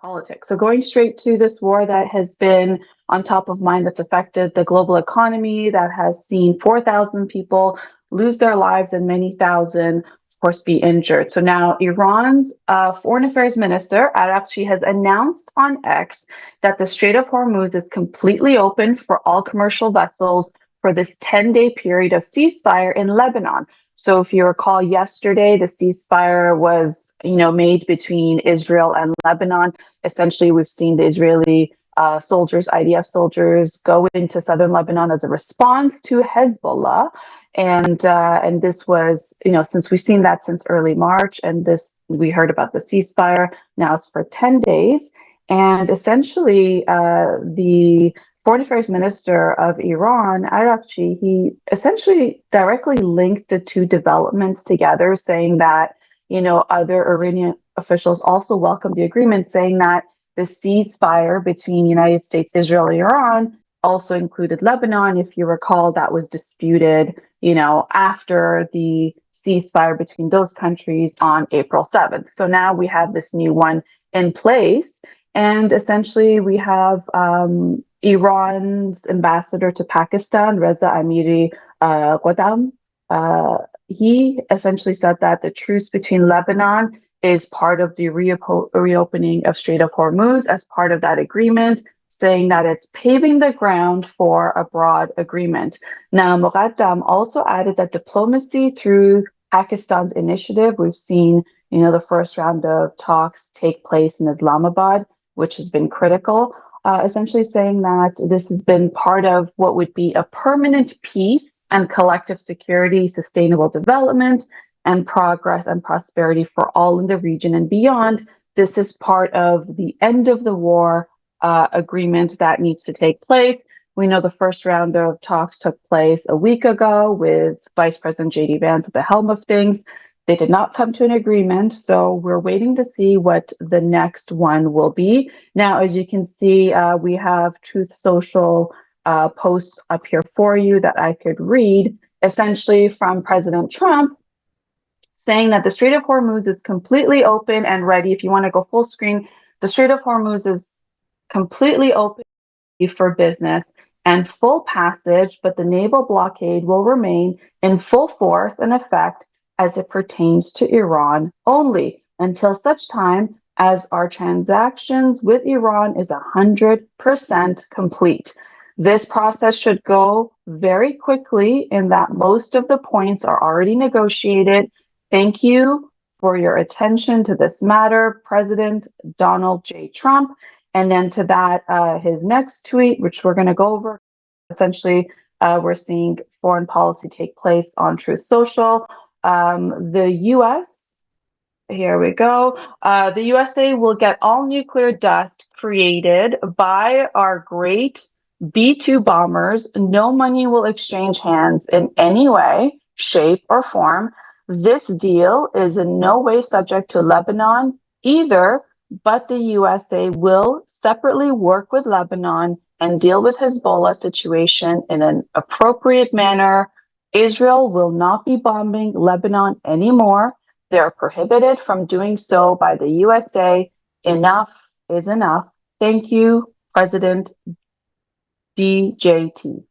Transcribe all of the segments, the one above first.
politics. So going straight to this war that has been on top of mind, that's affected the global economy, that has seen 4,000 people lose their lives and many thousand, of course, be injured. So now Iran's foreign affairs minister, Arakchi, has announced on X that the Strait of Hormuz is completely open for all commercial vessels for this 10-day period of ceasefire in Lebanon. So if you recall, yesterday the ceasefire was, made between Israel and Lebanon. Essentially, we've seen the Israeli soldiers, IDF soldiers, go into southern Lebanon as a response to Hezbollah, and this was, since we've seen that since early March, and this we heard about the ceasefire. Now it's for 10 days, and essentially the Foreign Affairs Minister of Iran, Arakchi, he essentially directly linked the two developments together, saying that, other Iranian officials also welcomed the agreement, saying that the ceasefire between United States, Israel, and Iran also included Lebanon. If you recall, that was disputed, after the ceasefire between those countries on April 7th. So now we have this new one in place. And essentially, we have Iran's ambassador to Pakistan, Reza Amiri Ghodam. He essentially said that the truce between Lebanon is part of the reopening of Strait of Hormuz as part of that agreement, saying that it's paving the ground for a broad agreement. Now, Ghodam also added that diplomacy through Pakistan's initiative, we've seen, the first round of talks take place in Islamabad, which has been critical, essentially saying that this has been part of what would be a permanent peace and collective security, sustainable development, and progress and prosperity for all in the region and beyond. This is part of the end of the war agreement that needs to take place. We know the first round of talks took place a week ago with Vice President J.D. Vance at the helm of things. They did not come to an agreement, so we're waiting to see what the next one will be. Now, as you can see, we have Truth Social posts up here for you that I could read, essentially from President Trump, saying that the Strait of Hormuz is completely open and ready. If you want to go full screen, the Strait of Hormuz is completely open for business and full passage, but the naval blockade will remain in full force and effect as it pertains to Iran only, until such time as our transactions with Iran is 100% complete. This process should go very quickly in that most of the points are already negotiated. Thank you for your attention to this matter, President Donald J. Trump. And then to that, his next tweet, which we're going to go over, essentially, we're seeing foreign policy take place on Truth Social. The U.S., here we go. The USA will get all nuclear dust created by our great B-2 bombers. No money will exchange hands in any way, shape, or form. This deal is in no way subject to Lebanon either, but the USA will separately work with Lebanon and deal with Hezbollah situation in an appropriate manner. Israel will not be bombing Lebanon anymore. They're prohibited from doing so by the USA. Enough is enough. Thank you, President DJT.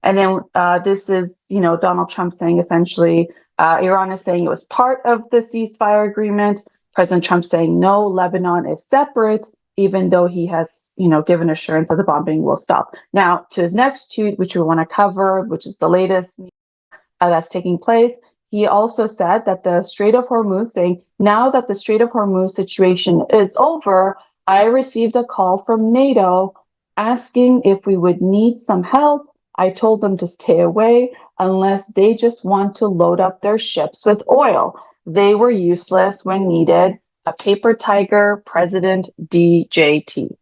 And then this is, Donald Trump saying essentially, Iran is saying it was part of the ceasefire agreement. President Trump saying, no, Lebanon is separate, even though he has, given assurance that the bombing will stop. Now, to his next tweet, which we want to cover, which is the latest that's taking place, he also said that the Strait of Hormuz, saying, now that the Strait of Hormuz situation is over, I received a call from NATO asking if we would need some help. I told them to stay away unless they just want to load up their ships with oil. They were useless when needed. A paper tiger, President DJT.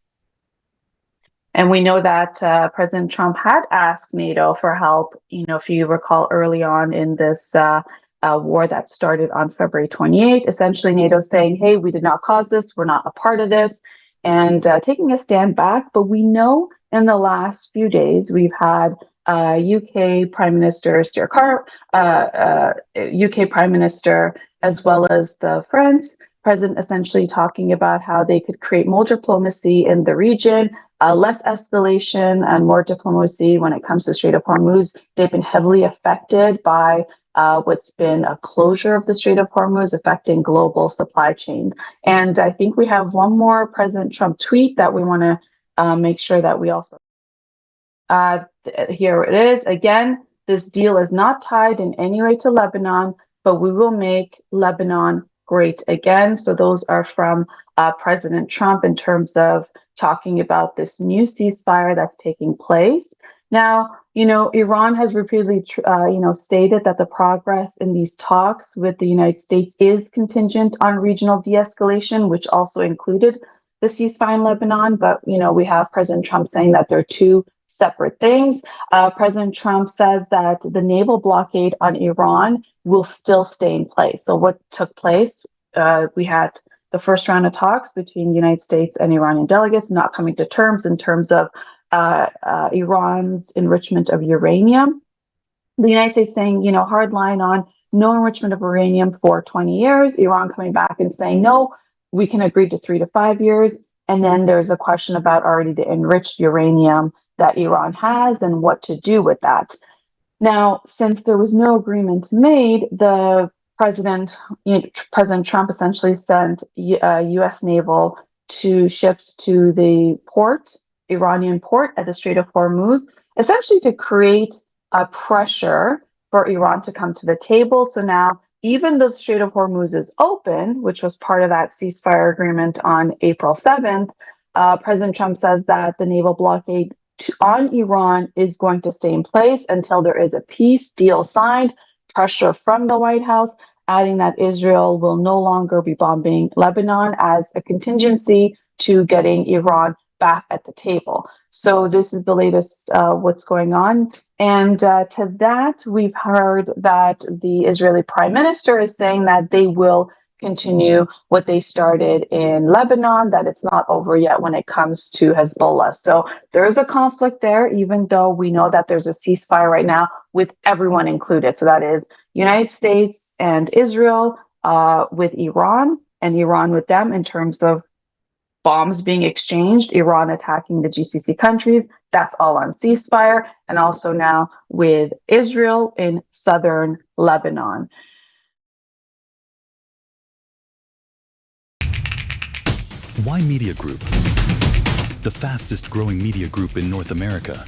And we know that President Trump had asked NATO for help, if you recall early on in this war that started on February 28th, essentially NATO saying, hey, we did not cause this, we're not a part of this, and taking a stand back. But we know in the last few days, we've had UK Prime Minister UK Prime Minister, as well as the France President essentially talking about how they could create more diplomacy in the region, less escalation and more diplomacy when it comes to Strait of Hormuz. They've been heavily affected by what's been a closure of the Strait of Hormuz, affecting global supply chain. And I think we have one more President Trump tweet that we want to make sure that we also. Here it is. Again, this deal is not tied in any way to Lebanon, but we will make Lebanon great again. So those are from President Trump in terms of talking about this new ceasefire that's taking place. Now, Iran has repeatedly, stated that the progress in these talks with the United States is contingent on regional de-escalation, which also included the ceasefire in Lebanon. But, we have President Trump saying that they're two separate things. President Trump says that the naval blockade on Iran will still stay in place. So what took place? We had the first round of talks between the United States and Iranian delegates not coming to terms in terms of Iran's enrichment of uranium. The United States saying, hard line on no enrichment of uranium for 20 years. Iran coming back and saying, no, we can agree to 3 to 5 years. And then there's a question about already the enriched uranium that Iran has and what to do with that. Now, since there was no agreement made, President Trump essentially sent U.S. naval ships to the Iranian port at the Strait of Hormuz, essentially to create a pressure for Iran to come to the table. So now, even though the Strait of Hormuz is open, which was part of that ceasefire agreement on April 7th, President Trump says that the naval blockade on Iran is going to stay in place until there is a peace deal signed, pressure from the White House, adding that Israel will no longer be bombing Lebanon as a contingency to getting Iran back at the table. So this is the latest what's going on. And to that, we've heard that the Israeli Prime Minister is saying that they will continue what they started in Lebanon, that it's not over yet when it comes to Hezbollah. So there is a conflict there, even though we know that there's a ceasefire right now with everyone included. So that is United States and Israel with Iran, and Iran with them in terms of bombs being exchanged, Iran attacking the GCC countries. That's all on ceasefire. And also now with Israel in southern Lebanon. Ymedia Group, the fastest growing media group in North America.